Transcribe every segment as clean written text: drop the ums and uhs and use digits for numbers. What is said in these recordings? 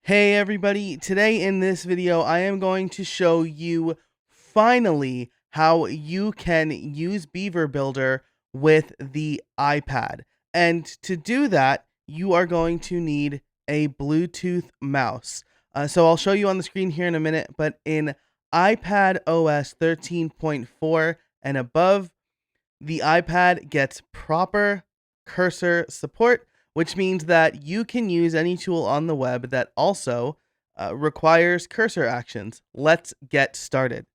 Hey everybody, today in this video I am going to show you finally how you can use Beaver Builder with the iPad. And to do that, you are going to need a Bluetooth mouse. So I'll show you on the screen here in a minute, but in iPadOS 13.4 and above, the iPad gets proper cursor support, which means that you can use any tool on the web that also requires cursor actions. Let's get started.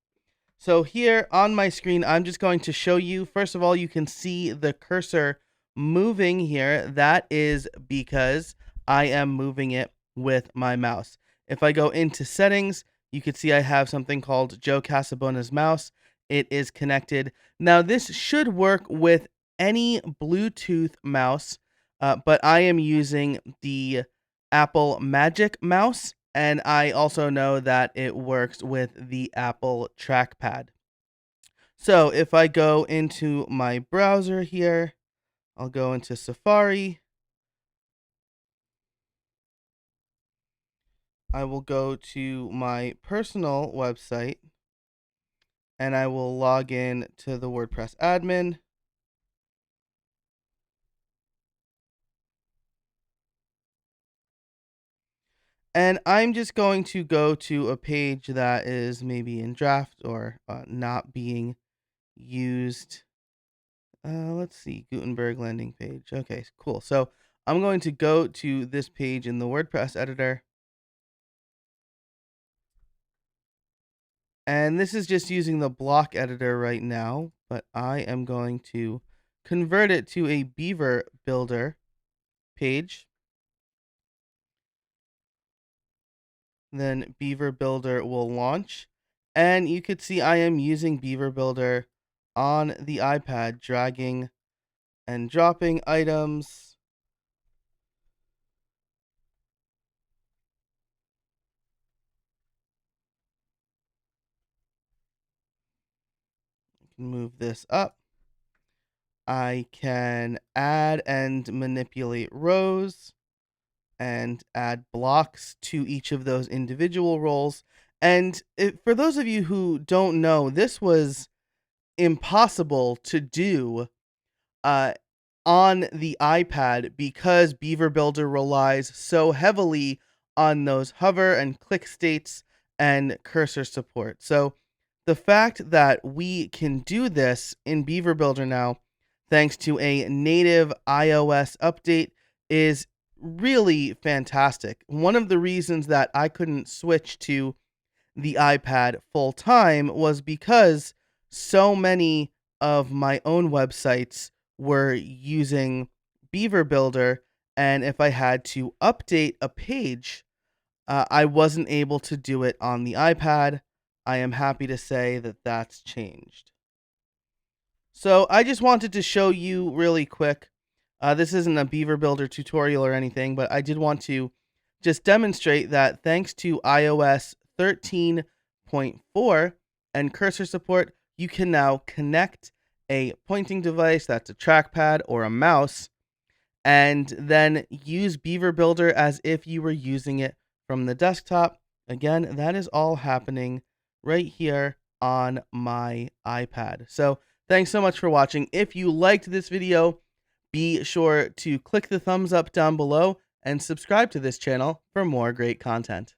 So here on my screen, I'm just going to show you, first of all, you can see the cursor moving here. That is because I am moving it with my mouse. If I go into settings, you can see I have something called Joe Casabona's mouse. It is connected. Now this should work with any Bluetooth mouse, but I am using the Apple Magic Mouse, and I also know that it works with the Apple trackpad. So if I go into my browser here, I'll go into Safari. I will go to my personal website and I will log in to the WordPress admin. And I'm just going to go to a page that is maybe in draft or not being used. Let's see, Gutenberg landing page. Okay, cool. So I'm going to go to this page in the WordPress editor. And this is just using the block editor right now, but I am going to convert it to a Beaver Builder page. Then Beaver Builder will launch. And you could see I am using Beaver Builder on the iPad, dragging and dropping items. I can move this up. I can add and manipulate rows and add blocks to each of those individual roles. And for those of you who don't know, this was impossible to do uh, on the iPad because Beaver Builder relies so heavily on those hover and click states and cursor support. So the fact that we can do this in Beaver Builder now, thanks to a native iOS update, is really fantastic. One of the reasons that I couldn't switch to the iPad full time was because so many of my own websites were using Beaver Builder, and if I had to update a page, I wasn't able to do it on the iPad. I am happy to say that that's changed. So I just wanted to show you really quick. This isn't a Beaver Builder tutorial or anything, but I did want to just demonstrate that thanks to iOS 13.4 and cursor support, you can now connect a pointing device, that's a trackpad or a mouse, and then use Beaver Builder as if you were using it from the desktop. Again, that is all happening right here on my iPad. So thanks so much for watching. If you liked this video, be sure to click the thumbs up down below and subscribe to this channel for more great content.